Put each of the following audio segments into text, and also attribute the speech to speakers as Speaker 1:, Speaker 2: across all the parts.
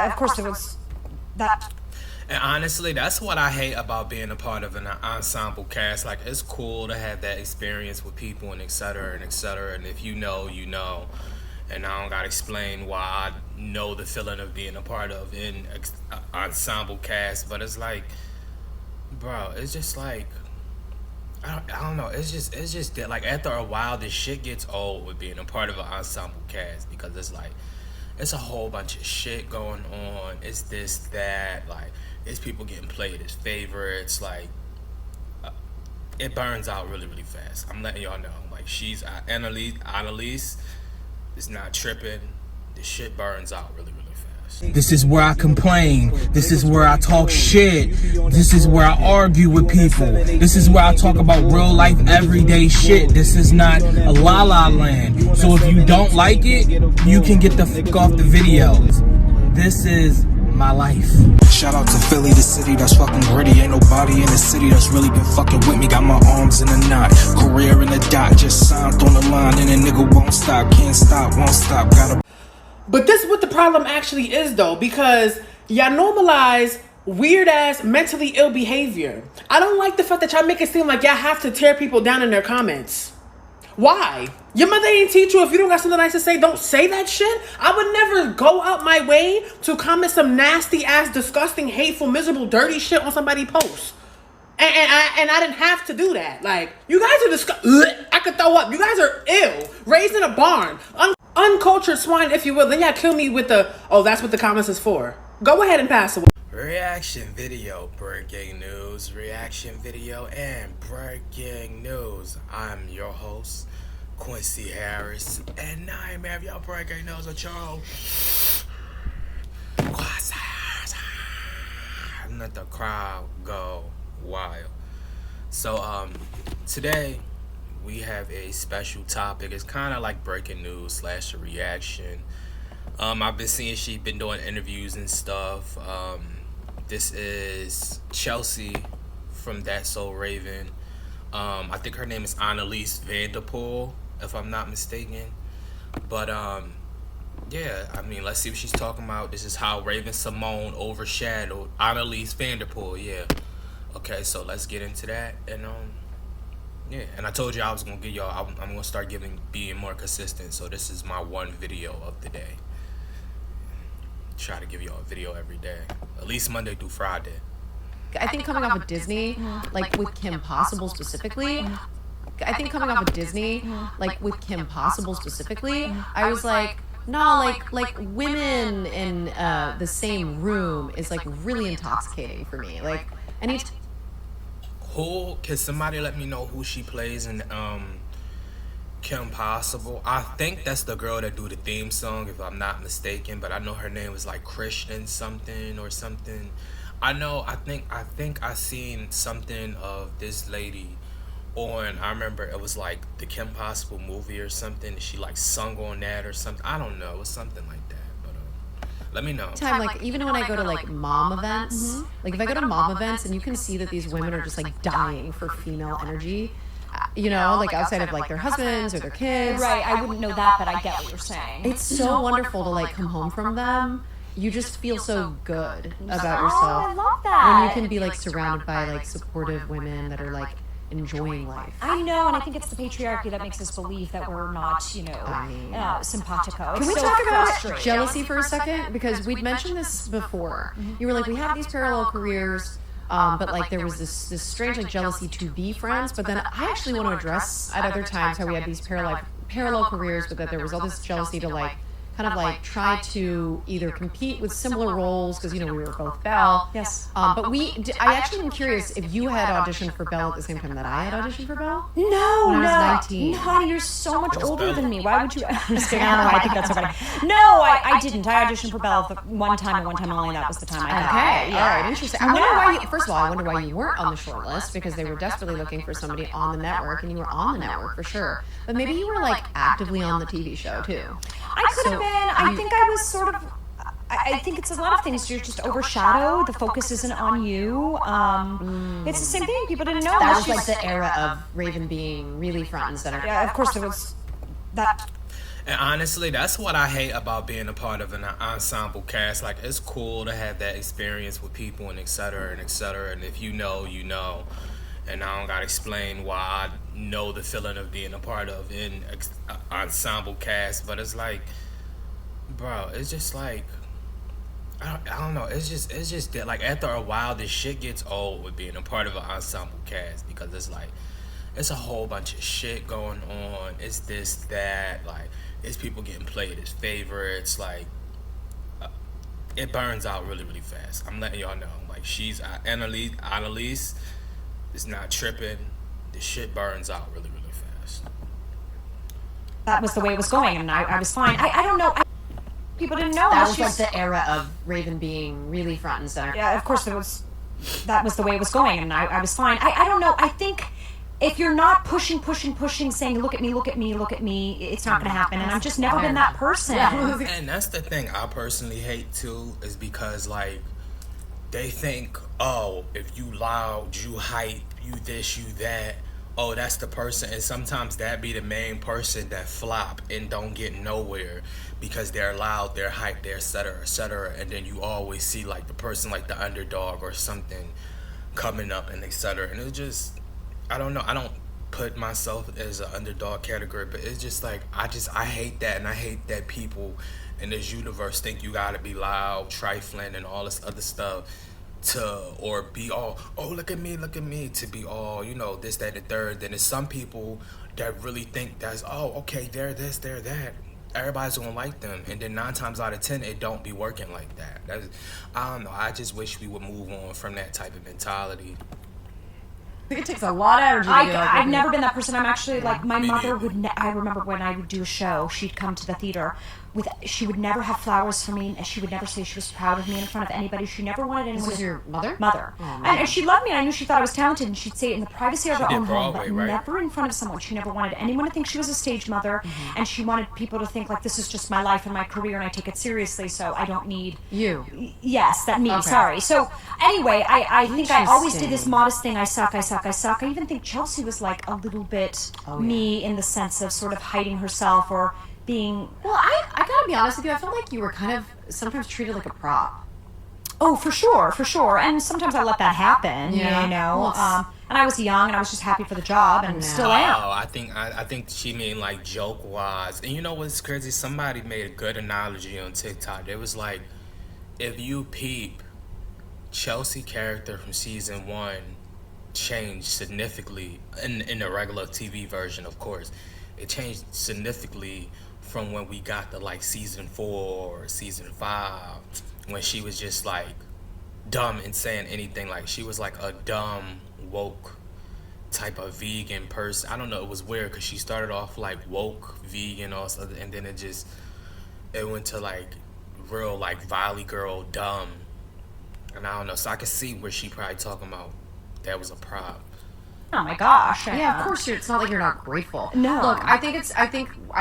Speaker 1: Of course there was that.
Speaker 2: And honestly, that's what I hate about being a part of an ensemble cast. Like, it's cool to have that experience with people and et cetera and et cetera. And if you know, you know. And I don't gotta explain why I know the feeling of being a part of an ensemble cast. But it's like, bro, it's just like, I don't know. It's just that, like, after a while, this shit gets old with being a part of an ensemble cast, because it's like, it's a whole bunch of shit going on. It's this, that, like, it's people getting played as favorites. Like, it burns out really, really fast. I'm letting y'all know. Like, she's Anneliese is not tripping. This shit burns out really, really fast.
Speaker 3: This is where I complain. This is where I talk shit. This is where I argue with people. This is where I talk about real life, everyday shit. This is not a la la land. So if you don't like it, you can get the fuck off the videos. This is my life.
Speaker 4: Shout out to Philly, the city that's fucking gritty. Ain't nobody in the city that's really been fucking with me. Got my arms in a knot, career in the dot. Just signed on the line and a nigga won't stop. Can't stop, won't stop. Gotta.
Speaker 5: But this is what the problem actually is, though, because y'all normalize weird ass mentally ill behavior. I don't like the fact that y'all make it seem like y'all have to tear people down in their comments. Why? Your mother ain't teach you if you don't got something nice to say, don't say that shit. I would never go out my way to comment some nasty ass, disgusting, hateful, miserable, dirty shit on somebody's post. And I didn't have to do that. Like, you guys are disgusting. I could throw up. You guys are ill. Raised in a barn. Uncultured swine, if you will. Then y'all kill me with the, oh, that's what the comments is for. Go ahead and pass away.
Speaker 2: Reaction video, breaking news, reaction video, and breaking news. I'm your host, Quincy Harris, and now I'm have y'all breaking news with y'all. Let the crowd go wild. So, today we have a special topic. It's kind of like breaking news / a reaction. I've been seeing she's been doing interviews and stuff. This is Chelsea from That So Raven. I think her name is Anneliese Vanderpool, if I'm not mistaken. But yeah, I mean, let's see what she's talking about. This is how Raven Symone overshadowed Anneliese Vanderpool. Yeah. Okay, so let's get into that. And yeah, and I told you I was gonna give y'all. I'm gonna start being more consistent. So this is my one video of the day. Try to give y'all a video every day, at least Monday through Friday.
Speaker 6: I think coming off of Disney, like with Kim Possible specifically, I was like, no, like women in the same room is like really intoxicating for me. Like,
Speaker 2: who can somebody let me know who she plays in Kim Possible? I think that's the girl that do the theme song, if I'm not mistaken, but I know her name was like Christian something or something. I think I seen something of this lady on, I remember it was like the Kim Possible movie or something. She like sung on that or something. I don't know. It was something like that. But let me know.
Speaker 6: Like even when I go to like mom events, like if I go to mom events and you can see that these women are just like dying for female energy, you know, like outside of like their husbands or their kids.
Speaker 1: Right, I wouldn't know that, but I get what you're saying.
Speaker 6: It's so wonderful to like come home from them. You just feel so good about yourself.
Speaker 1: I love that.
Speaker 6: When you can be like surrounded by like supportive women that are like enjoying life.
Speaker 1: I know, and I think it's the patriarchy that makes us believe that we're not, you know, simpatico.
Speaker 6: Can we talk about jealousy for a second? Because we'd mentioned this before. You were like, we have these parallel careers, but like there was this strange like jealousy to be friends. But then I actually want to address at other times how we had these parallel careers, but that there was all this jealousy to like kind of like try to either compete with similar roles, because you know we were both Belle.
Speaker 1: Yes.
Speaker 6: But I actually am curious if you had auditioned for Belle at the same time that I had auditioned for Belle.
Speaker 1: No,
Speaker 6: when I was 19.
Speaker 1: No, honey, you're so much older than me. Why would you? I'm just kidding. I don't know. I think that's so funny. No, I didn't. I auditioned for Belle one time and one time only. That was the time I got.
Speaker 6: Okay, all right, interesting. I wonder why. First of all, I wonder why you weren't on the short list, because they were desperately looking for somebody on the network, and you were on the network for sure. But maybe you were like actively on the TV show too.
Speaker 1: I could have been. I think I was sort of. I think it's a lot of things. You're just overshadowed. The focus isn't on you. It's the same thing. People didn't know.
Speaker 6: That was like the era of Raven being really front and center.
Speaker 1: Yeah, of course there was that.
Speaker 2: And honestly, that's what I hate about being a part of an ensemble cast. Like, it's cool to have that experience with people and et cetera and et cetera. And if you know, you know. And I don't gotta explain why I know the feeling of being a part of an ensemble cast. But it's like, bro, it's just like, I don't know. It's just that, like, after a while, this shit gets old with being a part of an ensemble cast, because it's like, it's a whole bunch of shit going on. It's this, that, like, it's people getting played as favorites. Like, it burns out really, really fast. I'm letting y'all know. Like, she's Anneliese is not tripping. The shit burns out really, really fast.
Speaker 1: That was the way it was going, and I was fine. I don't know. People didn't know.
Speaker 6: That was like the era of Raven being really front and center.
Speaker 1: Yeah, of course that was the way it was going, and I was fine. I don't know. I think if you're not pushing, saying, look at me, it's not going to happen. And I've just never been that person.
Speaker 2: And that's the thing I personally hate too, is because, like, they think, oh, if you loud, you hype, you this, you that, oh, that's the person. And sometimes that be the main person that flop and don't get nowhere because they're loud, they're hype, they're et cetera, and then you always see, like, the person, like the underdog or something coming up and et cetera. And it's just, I don't know, I don't put myself as an underdog category, but it's just like, I hate that, and I hate that people in this universe think you gotta be loud, trifling, and all this other stuff or be all, oh, look at me, to be all, you know, this, that, and the third. Then there's some people that really think that's, oh, okay, they're this, they're that. Everybody's gonna like them, and then 9 times out of 10, it don't be working like that. I don't know. I just wish we would move on from that type of mentality.
Speaker 6: I think it takes a lot of energy to be like,
Speaker 1: I've never been that person. I'm actually, like, my mother would, I remember when I would do a show, she'd come to the theater she would never have flowers for me, and she would never say she was proud of me in front of anybody. She never wanted anyone
Speaker 6: This was your mother?
Speaker 1: Mother.
Speaker 6: Oh,
Speaker 1: and she loved me, and I knew she thought I was talented, and she'd say it in the privacy of her own home, but
Speaker 2: right?
Speaker 1: never in front of someone. She never wanted anyone to think she was a stage mother, and she wanted people to think, like, this is just my life and my career, and I take it seriously, so I don't need...
Speaker 6: You.
Speaker 1: Yes, that me, sorry. So, anyway, I think I always did this modest thing, I suck. I even think Chelsea was, like, a little bit me in the sense of sort of hiding herself or being...
Speaker 6: Well, I gotta be honest with you, I felt like you were kind of sometimes treated like a prop.
Speaker 1: Oh, for sure. And sometimes I let that happen, you know.
Speaker 6: Well,
Speaker 1: and I was young, and I was just happy for the job, and still am.
Speaker 2: Oh, I think she mean, like, joke-wise. And you know what's crazy? Somebody made a good analogy on TikTok. It was like, if you peep, Chelsea character from season 1 changed significantly in the regular TV version, of course. It changed significantly from when we got to, like, season 4 or season 5, when she was just, like, dumb and saying anything. Like, she was like a dumb, woke type of vegan person. I don't know, it was weird because she started off like woke, vegan, all stuff, and then it went to, like, real, like, Valley girl, dumb. And I don't know, so I could see where she probably talking about that was a prop.
Speaker 1: Oh my gosh.
Speaker 6: Yeah, of course it's not like you're not grateful.
Speaker 1: No.
Speaker 6: Look, I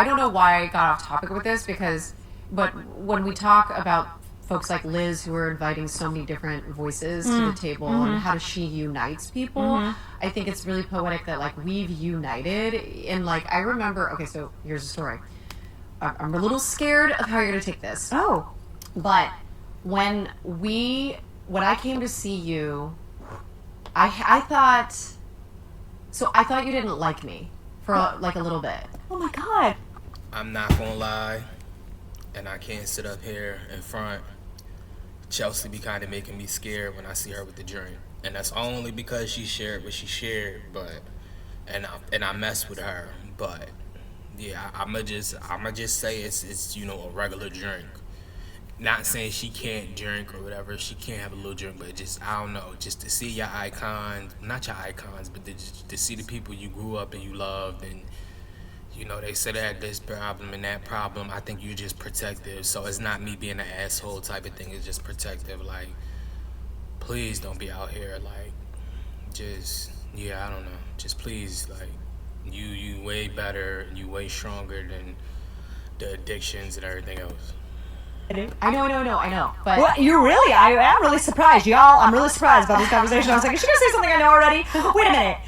Speaker 6: don't know why I got off topic with this but when we talk about folks like Liz who are inviting so many different voices to the table and how she unites people, I think it's really poetic that, like, we've united. And, like, I remember, okay, so here's the story. I'm a little scared of how you're going to take this.
Speaker 1: Oh.
Speaker 6: But when I came to see you, I thought you didn't like me for like a little bit.
Speaker 1: Oh my God.
Speaker 2: I'm not gonna lie, and I can't sit up here in front. Chelsea be kind of making me scared when I see her with the drink, and that's only because she shared what she shared. But and I mess with her, but yeah, I'ma just say it's you know, a regular drink. Not saying she can't drink or whatever, she can't have a little drink, but just, I don't know, just to see your icons, not your icons, but to see the people you grew up and you loved, and, you know, they said they had this problem and that problem. I think you're just protective. So it's not me being an asshole type of thing, it's just protective. Like, please don't be out here, like, just, yeah, I don't know, just please, like, you way better, you way stronger than the addictions and everything else.
Speaker 6: I know. But
Speaker 1: Well, I am really surprised, y'all. I'm really surprised about this conversation. I was like, is she gonna say something I know already? Wait a minute.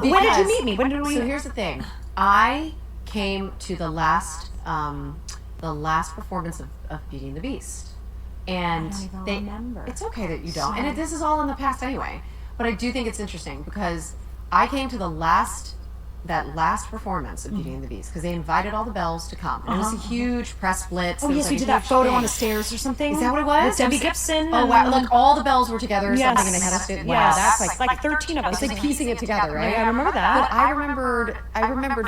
Speaker 1: When did you meet me? When did we?
Speaker 6: So here's the thing. I came to the last performance of Beauty and the Beast, and
Speaker 1: I don't even remember.
Speaker 6: It's okay that you don't, and this is all in the past anyway. But I do think it's interesting because I came to that last performance of Beauty and the Beast because they invited all the belles to come. And it was a huge press blitz.
Speaker 1: Oh, yes, we did that photo on the stairs or something.
Speaker 6: Is that what it was?
Speaker 1: With Debbie Gibson.
Speaker 6: Oh, wow. Like all the belles were together or something, and they had us do. Wow,
Speaker 1: Yes.
Speaker 6: that's
Speaker 1: like 13 of us.
Speaker 6: it's like piecing it together, right?
Speaker 1: I remember that.
Speaker 6: But I remembered.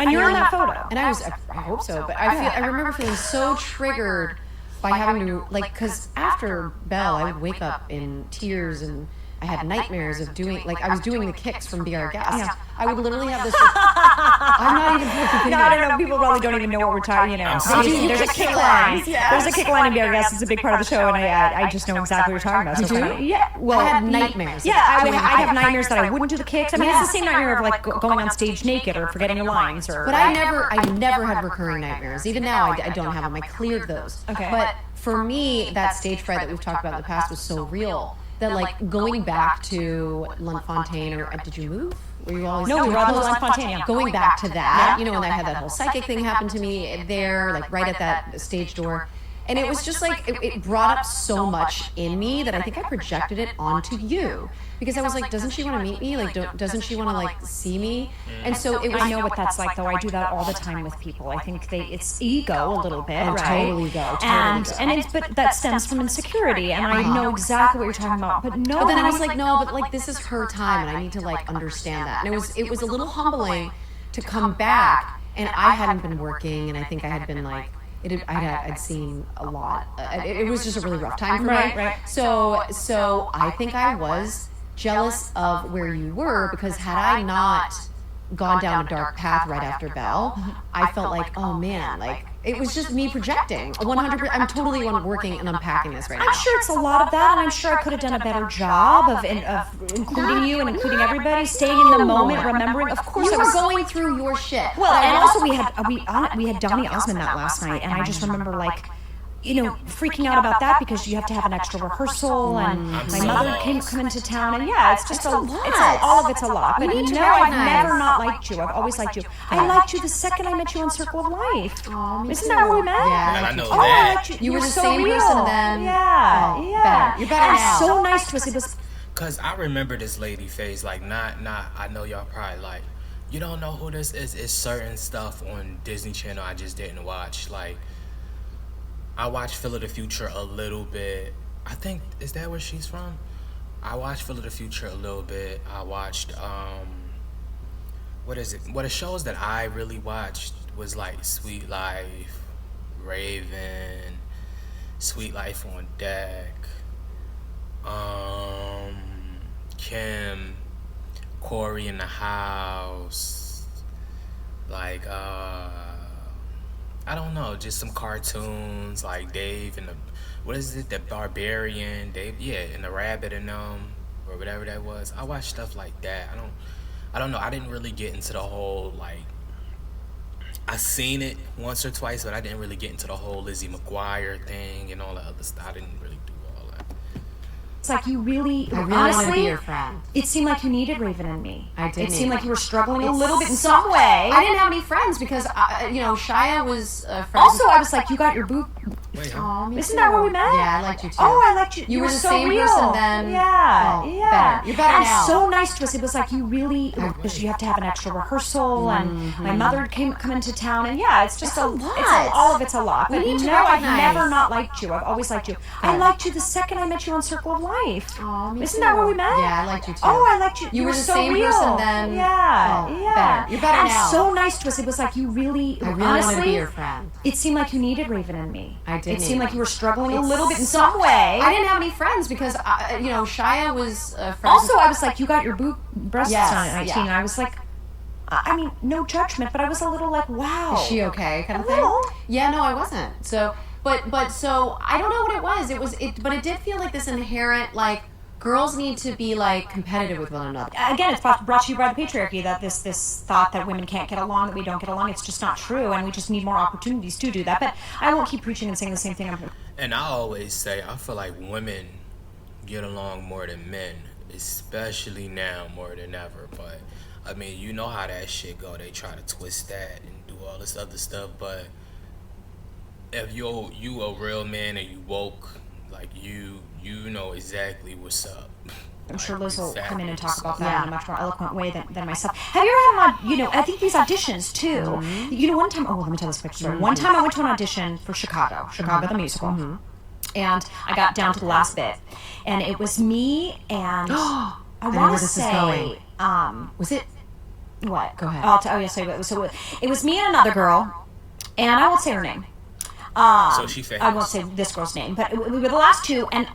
Speaker 1: And you're in that photo.
Speaker 6: And I hope so. But I remember feeling so triggered by having to, like, because after Belle, I would wake up in tears and I had nightmares of doing, like, I was doing the kicks from Be Our Guest.
Speaker 1: Yeah.
Speaker 6: I would literally have this. I'm not even fucking
Speaker 1: No, I don't know. People probably don't even know what we're talking. There's a kick line. There's a kick line in Bear Guest. It's a big part of the show, and I just know exactly what you're talking about.
Speaker 6: You do?
Speaker 1: Yeah. Well,
Speaker 6: I had nightmares.
Speaker 1: Yeah, I'd have nightmares that I wouldn't do the kicks. I mean, it's the same nightmare of like going on stage naked or forgetting your lines. Or.
Speaker 6: But I never had recurring nightmares. Even now, I don't have them. I cleared those.
Speaker 1: Okay.
Speaker 6: But for me, that stage fright that we've talked about in the past was so real that, like, going back to L'Enfontaine, or did you move? Were you always
Speaker 1: No, we were always L'Enfontaine, yeah.
Speaker 6: Going back to that, you know, and I had that whole psychic thing happen to me there, like right at that stage door. And it was just like, it brought up so much in me that I think I projected it onto you. Because I was like, doesn't she want to meet me? Like, doesn't she want to, like, see me? And so it was.
Speaker 1: I know what that's like, though. I do that all the time with people. I think it's ego a little bit,
Speaker 6: Oh,
Speaker 1: right?
Speaker 6: total ego,
Speaker 1: But that stems from insecurity, and I know exactly what you're talking about. But no,
Speaker 6: But then I was like, no, but like this is her time, and I need to like understand that. And it was a little humbling to come back, and I hadn't been working, and I think I had been like. I'd seen a lot. It was just a really rough time for me.
Speaker 1: Right.
Speaker 6: So I think I was jealous of where you were because had I not gone down a dark path right after Belle, I felt like, oh man, like it was just me projecting. 100%. I'm totally working and unpacking this right now.
Speaker 1: I'm sure it's a lot of that, and I'm sure I could have done a better job of including you and including everybody, staying in the moment, remembering. Of course,
Speaker 6: You
Speaker 1: I
Speaker 6: were
Speaker 1: was
Speaker 6: going through your shit.
Speaker 1: Well, and also we had Donny Osmond that last night, and I just remember like, freaking out about that because you have to have an extra rehearsal, and my mother came into town, and yeah, it's just all of it's a lot. But
Speaker 6: need to
Speaker 1: I've
Speaker 6: recognize.
Speaker 1: never not liked you. I've always liked you. I liked you the second I met you on Circle of Life.
Speaker 6: Me
Speaker 1: Isn't
Speaker 6: too.
Speaker 1: that where we met?
Speaker 6: Yeah,
Speaker 2: And I know
Speaker 1: Oh, I
Speaker 2: that.
Speaker 1: liked you.
Speaker 6: You were
Speaker 1: were
Speaker 6: the
Speaker 1: so
Speaker 6: same
Speaker 1: real.
Speaker 6: person then.
Speaker 1: Yeah,
Speaker 6: Oh,
Speaker 1: yeah.
Speaker 6: better. You're better
Speaker 1: and
Speaker 6: now.
Speaker 1: so nice to us. It was.
Speaker 2: Cause I remember this lady face, like not. I know y'all probably like, you don't know who this is. It's certain stuff on Disney Channel I just didn't watch. Like, I watched Phil of the Future a little bit. I think is that where she's from? I watched Phil of the Future a little bit. I watched what is it? Well, the shows that I really watched was like Sweet Life, Raven, Sweet Life on Deck. Kim, Corey in the House, like I don't know, just some cartoons like Dave and the Barbarian, Dave, and the Rabbit and or whatever that was. I watched stuff like that. I don't know. I didn't really get into the whole like. I seen it once or twice, but I didn't really get into the whole Lizzie McGuire thing and all that other stuff. I didn't really do all that.
Speaker 1: It's like you really,
Speaker 6: I really
Speaker 1: honestly,
Speaker 6: want to be your friend.
Speaker 1: it seemed like you needed Raven and me.
Speaker 6: I did
Speaker 1: It seemed
Speaker 6: need
Speaker 1: like you were struggling a
Speaker 6: It's
Speaker 1: little bit in some way.
Speaker 6: I didn't have any friends because, Shia was a friend.
Speaker 1: Also, I was like, you got your boob.
Speaker 2: Wait, huh?
Speaker 6: Aw, me
Speaker 1: Isn't
Speaker 6: too.
Speaker 1: that where we met?
Speaker 6: Yeah, I liked you too.
Speaker 1: Oh, I liked you.
Speaker 6: You were the
Speaker 1: so
Speaker 6: same
Speaker 1: real.
Speaker 6: person then.
Speaker 1: Yeah,
Speaker 6: Oh,
Speaker 1: yeah.
Speaker 6: better. You're better
Speaker 1: and
Speaker 6: now.
Speaker 1: so nice to us. It was like you really, because you have to have an extra rehearsal, and my mother came into town, and yeah, it's just
Speaker 6: That's a lot.
Speaker 1: all of it's a lot.
Speaker 6: We
Speaker 1: But
Speaker 6: need to
Speaker 1: I've
Speaker 6: recognize.
Speaker 1: never not liked you. I've always liked you. I liked you the second I met you on Circle of Life.
Speaker 6: Aw, me
Speaker 1: Isn't
Speaker 6: too.
Speaker 1: that where we met?
Speaker 6: Yeah, I liked you too.
Speaker 1: Oh, I liked you.
Speaker 6: You were the
Speaker 1: so
Speaker 6: same
Speaker 1: real.
Speaker 6: person then.
Speaker 1: Yeah,
Speaker 6: Oh,
Speaker 1: yeah.
Speaker 6: better. You're better
Speaker 1: and
Speaker 6: now.
Speaker 1: so nice to us. It was like you really,
Speaker 6: I really
Speaker 1: honestly,
Speaker 6: want to be your friend.
Speaker 1: it seemed like you needed Raven and me.
Speaker 6: I did
Speaker 1: It
Speaker 6: need
Speaker 1: seemed like
Speaker 6: you.
Speaker 1: you were struggling a little bit in some way.
Speaker 6: I didn't have any friends because, Shia was a friend.
Speaker 1: Also, I was like, you got your breasts
Speaker 6: Yes,
Speaker 1: done at 19.
Speaker 6: yeah.
Speaker 1: And I was like, I mean, no judgment, but I was a little like, wow.
Speaker 6: Is she okay? Kind of
Speaker 1: A
Speaker 6: thing.
Speaker 1: little.
Speaker 6: Yeah, no, I wasn't. So, but so I don't know what it was. But it did feel like this inherent like girls need to be like competitive with one another.
Speaker 1: Again, it's brought to you by the patriarchy, that this thought that women can't get along, that we don't get along. It's just not true, and we just need more opportunities to do that. But I won't keep preaching and saying the same thing.
Speaker 2: And I always say, I feel like women get along more than men, especially now more than ever. But I mean, you know how that shit go. They try to twist that and do all this other stuff, but if you a real man and you woke, like you know exactly what's up.
Speaker 1: I'm sure Liz will
Speaker 2: exactly
Speaker 1: come in and talk
Speaker 2: what's
Speaker 1: about
Speaker 2: up.
Speaker 1: that in a much more eloquent way than myself. Have you ever had I think these auditions too. One time, let me tell this quick story. One time I went to an audition for Chicago the musical. And I got down to the last bit. And it was me and I want to say,
Speaker 6: was it?
Speaker 1: What?
Speaker 6: Go ahead.
Speaker 1: So it was me and another girl, and I won't say her name.
Speaker 2: So she famous.
Speaker 1: I won't say this girl's name, but we were the last two, and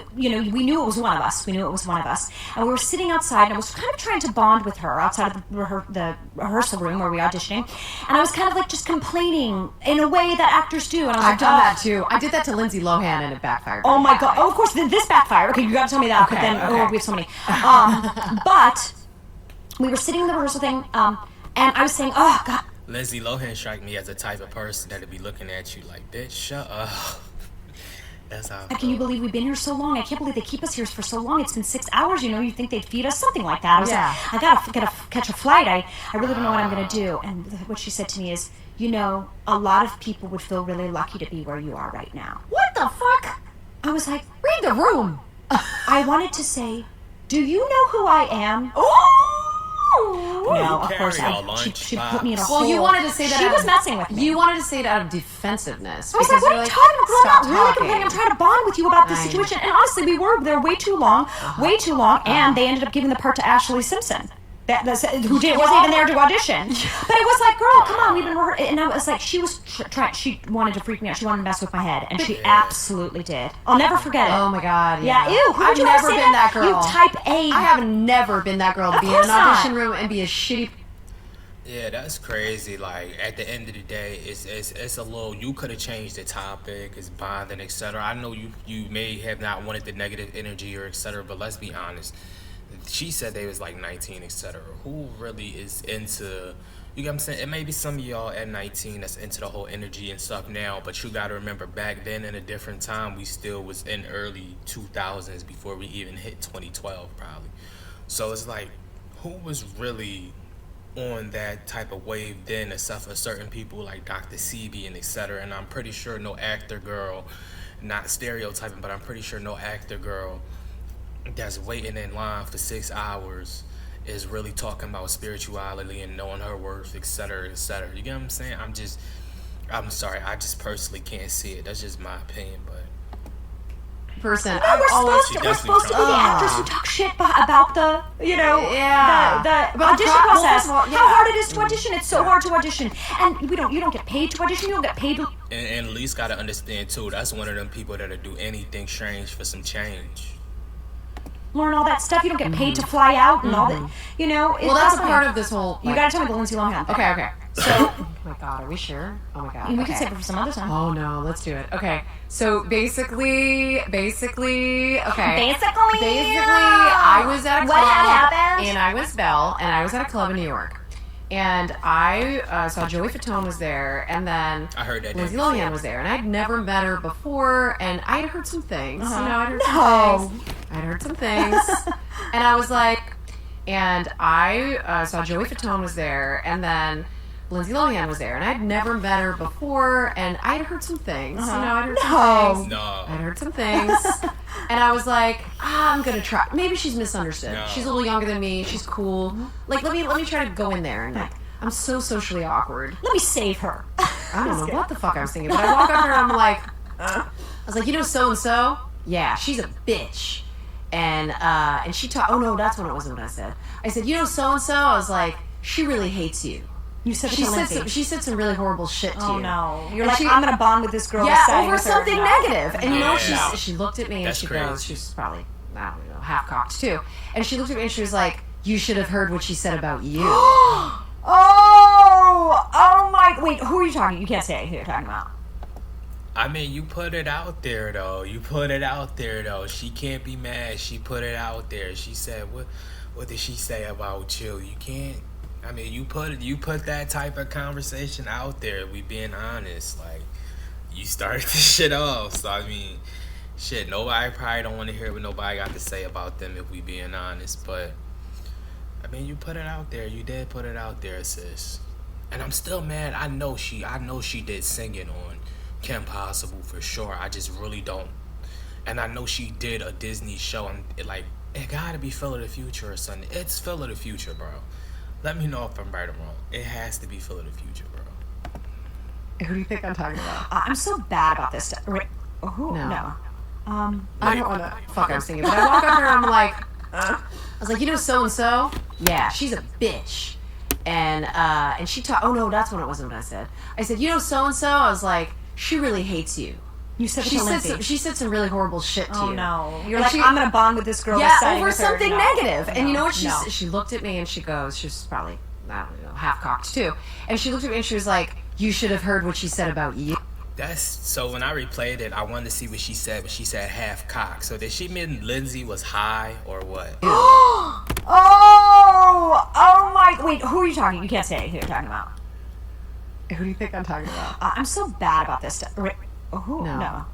Speaker 1: we knew it was one of us. And we were sitting outside, and I was kind of trying to bond with her outside of the rehearsal room where we were auditioning, and I was kind of like just complaining in a way that actors do. And I was
Speaker 6: I've done that too. I did that to Lindsey Lohan, and it backfired.
Speaker 1: Oh my god! Oh, of course, this backfired. Okay, you got to tell me that. But then, we have so many. But we were sitting in the rehearsal thing, and I was saying, oh god.
Speaker 2: Lindsey Lohan strike me as the type of person that'd be looking at you like, bitch, shut up. That's how.
Speaker 1: Can you believe we've been here so long? I can't believe they keep us here for so long. It's been 6 hours. You think they'd feed us something like that. I was like, I gotta catch a flight. I really don't know what I'm gonna do. And what she said to me is, a lot of people would feel really lucky to be where you are right now.
Speaker 6: What the fuck?
Speaker 1: I was like,
Speaker 6: read the room.
Speaker 1: I wanted to say, do you know who I am? No, of course. She put me in a hole.
Speaker 6: Well, you wanted to say that.
Speaker 1: She was messing with me.
Speaker 6: You wanted to say it out of defensiveness.
Speaker 1: I was like, what are you talking about? I'm not really complaining. I'm trying to bond with you about this situation. And honestly, we were there way too long, and they ended up giving the part to Ashley Simpson. Who wasn't even there to audition. But it was like, girl, come on, we've been rehearsing. And I was like, she was she wanted to freak me out. She wanted to mess with my head. And she absolutely did. I'll never forget it.
Speaker 6: Oh my god.
Speaker 1: Yeah, ew.
Speaker 6: I've never been that girl.
Speaker 1: You type A.
Speaker 6: I have never been that girl to be in an audition room and be a shitty.
Speaker 2: Yeah, that's crazy. Like, at the end of the day, it's a little. You could have changed the topic, it's bonding, etc. I know you may have not wanted the negative energy or etc. But let's be honest. She said they was like 19, etc. Who really is into? You get what I'm saying? It may be some of y'all at 19 that's into the whole energy and stuff now, but you got to remember back then in a different time, we still was in early 2000s before we even hit 2012 probably. So it's like, who was really on that type of wave then, except for certain people like Dr. CB and etc. And I'm pretty sure no actor girl, not stereotyping, but I'm pretty sure no actor girl that's waiting in line for 6 hours is really talking about spirituality and knowing her worth, etc., etc. You get what I'm saying? I'm sorry, I just personally can't see it. That's just my opinion, but
Speaker 6: person.
Speaker 1: No, we're supposed to be the actors who talk shit about the audition process. How hard it is to audition. It's so hard to audition. And you don't get paid to audition. You don't get paid to...
Speaker 2: And Elise got to understand, too, that's one of them people that'll do anything strange for some change.
Speaker 1: Learn all that stuff. You don't get paid to fly out and all that.
Speaker 6: Well, that's a part of this whole...
Speaker 1: You gotta tell me the Lindsey Lohan thing.
Speaker 6: Okay. So, oh my god, are we sure? Oh my god.
Speaker 1: We can save it for some other time.
Speaker 6: Oh no, let's do it. Okay. So basically, I was at a club, and I was Belle, and I was at a club in New York. And I saw Joey Fatone was there, and then
Speaker 2: I heard that
Speaker 6: Lindsey Lohan was there, and I'd never met her before, and I'd heard some things. I'd heard some things, and I was like, and I saw Joey Fatone was there, and then Lindsey Lohan was there, and I'd never met her before, and I'd heard some things. I'd heard some things, and I was like, I'm gonna try. Maybe she's misunderstood.
Speaker 2: No.
Speaker 6: She's a little younger than me. She's cool. Like, let me try to go in there, and like, I'm so socially awkward.
Speaker 1: Let me save her.
Speaker 6: I don't know what the fuck I was thinking, but I walk up to her, and I'm like, I was like, so and so, yeah, she's a bitch, and she talked. Oh no, that's when it wasn't what I said. I said, so and so. I was like, she really hates you.
Speaker 1: You said
Speaker 6: she said some really horrible shit to you.
Speaker 1: Oh no! You're like, I'm gonna bond with this girl.
Speaker 6: Over something negative. And she looked at me and
Speaker 2: That's
Speaker 6: she
Speaker 2: crazy.
Speaker 6: goes, she's probably, I don't know, half cocked too. And she looked at me and she was like, you should have heard what she said about you.
Speaker 1: Oh my! Wait, who are you talking? You can't say who you're talking about.
Speaker 2: I mean, you put it out there though. She can't be mad. She put it out there. She said, what did she say about you? You can't. I mean, you put that type of conversation out there. We being honest, like, you started this shit off. So I mean, shit. Nobody probably don't want to hear what nobody got to say about them if we being honest. But I mean, you put it out there. You did put it out there, sis. And I'm still mad. I know she did singing on Kim Possible for sure. I just really don't. And I know she did a Disney show, and it gotta be Phil of the Future or something. It's Phil of the Future, bro. Let me know if I'm right or wrong. It has to be Phil of the Future, bro.
Speaker 6: Who do you think I'm talking about?
Speaker 1: I'm so bad about this stuff. Who? No.
Speaker 6: I don't want to. Fuck, I was thinking. But I walk up here and I'm like, I was like, you know, so and so. Yeah, she's a bitch. And she talked. Oh no, that's when it wasn't what I said. I said, you know, so and so. I was like, she really hates you.
Speaker 1: You said
Speaker 6: she said some really horrible shit to you.
Speaker 1: Oh no, you're like, I'm gonna bond with this girl.
Speaker 6: Over something negative. And you know what? She looked at me and she goes, she was probably, I don't know, half cocked too. And she looked at me and she was like, you should have heard what she said about you.
Speaker 2: That's so. When I replayed it, I wanted to see what she said, but she said half cock. So did she mean Lindsey was high or what?
Speaker 1: Oh my! Wait, who are you talking? You can't say who you're talking about.
Speaker 6: Who do you think I'm talking about?
Speaker 1: I'm so bad about this stuff. Who? No.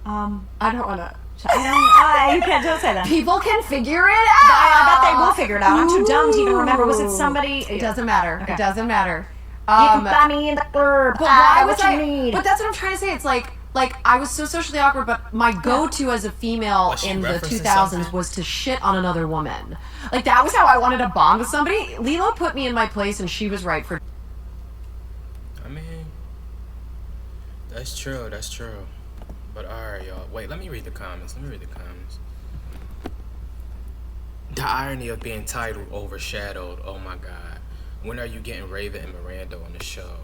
Speaker 6: I don't want to.
Speaker 1: You can't don't say that.
Speaker 6: People can figure it out.
Speaker 1: I bet they will figure it out. I'm too dumb to even remember. Was it somebody?
Speaker 6: It doesn't matter.
Speaker 1: Okay.
Speaker 6: It doesn't matter.
Speaker 1: You can buy me in the club.
Speaker 6: But why was
Speaker 1: what you need?
Speaker 6: But that's what I'm trying to say. It's like I was so socially awkward, but my go-to as a female in the 2000s was to shit on another woman. Like, that was how I wanted to bond with somebody. Lilo put me in my place, and she was right for.
Speaker 2: I mean, that's true. That's true. But alright, y'all. Wait, let me read the comments. The irony of being titled Overshadowed. Oh my God. When are you getting Raven and Miranda on the show?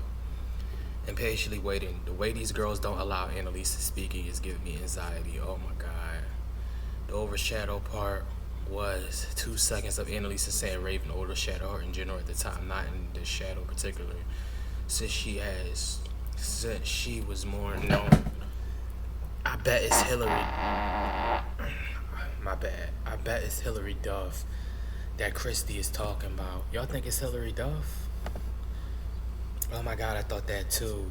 Speaker 2: Impatiently waiting. The way these girls don't allow Anneliese speaking is giving me anxiety. Oh my God. The overshadow part was 2 seconds of Anneliese saying Raven overshadowed her in general at the time, not in the shadow particularly. Since she was more known. I bet it's Hillary. My bad. I bet it's Hillary Duff that Christy is talking about. Y'all think it's Hillary Duff? Oh my God, I thought that too.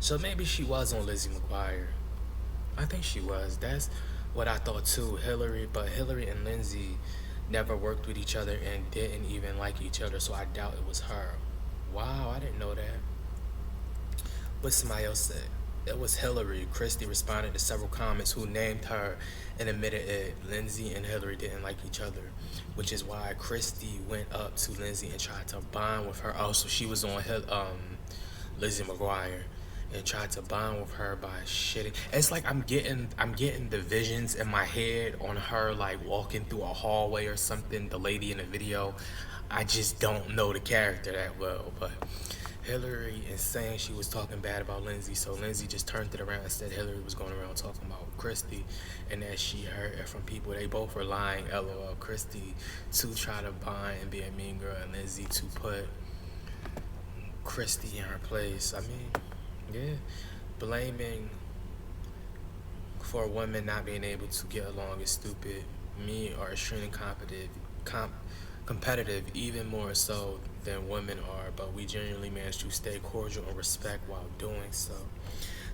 Speaker 2: So maybe she was on Lizzie McGuire. I think she was. That's what I thought too. But Hillary and Lindsey never worked with each other and didn't even like each other, so I doubt it was her. Wow, I didn't know that. What somebody else said. It was Hillary. Christy responded to several comments who named her and admitted it. Lindsey and Hillary didn't like each other, which is why Christy went up to Lindsey and tried to bond with her. Oh, so she was on Lizzie McGuire and tried to bond with her by shitting. It's like I'm getting the visions in my head on her like walking through a hallway or something. The lady in the video. I just don't know the character that well, but Hillary is saying she was talking bad about Lindsey, so Lindsey just turned it around and said Hillary was going around talking about Christy, and that she heard it from people. They both were lying, LOL. Christy to try to bond and be a mean girl, and Lindsey to put Christy in her place. I mean, yeah, blaming for women not being able to get along is stupid. Men are extremely competitive, even more so than women are, but we genuinely manage to stay cordial and respect while doing so.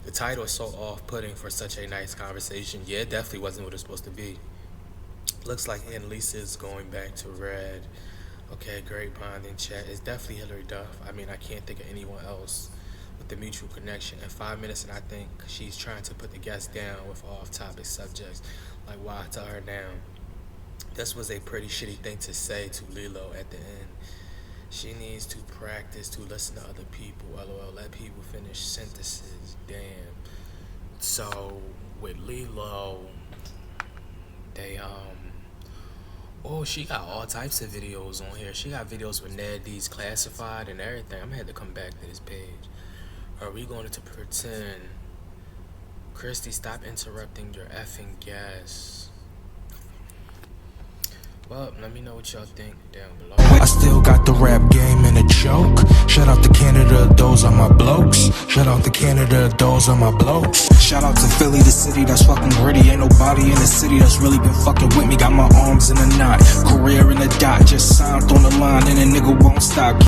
Speaker 2: The title is so off-putting for such a nice conversation. Yeah, it definitely wasn't what it was supposed to be. Looks like Anneliese is going back to red. Okay, great bonding chat. It's definitely Hillary Duff. I mean, I can't think of anyone else with the mutual connection. In 5 minutes, and I think she's trying to put the guests down with off-topic subjects. Like, why tell her now? This was a pretty shitty thing to say to Lilo at the end. She needs to practice to listen to other people. LOL, let people finish sentences. Damn. So, with Lilo, they, oh, she got all types of videos on here. She got videos with Ned D's classified and everything. I'm gonna have to come back to this page. Are we going to pretend? Christy, stop interrupting your effing guests. Well, let me know what y'all think down below.
Speaker 4: I still got the rap game in a choke. Shout out to Canada, those are my blokes. Shout out to Canada, those are my blokes. Shout out to Philly, the city that's fucking gritty. Ain't nobody in the city that's really been fucking with me. Got my arms in a knot, career in a dot. Just signed on the line and a nigga won't stop.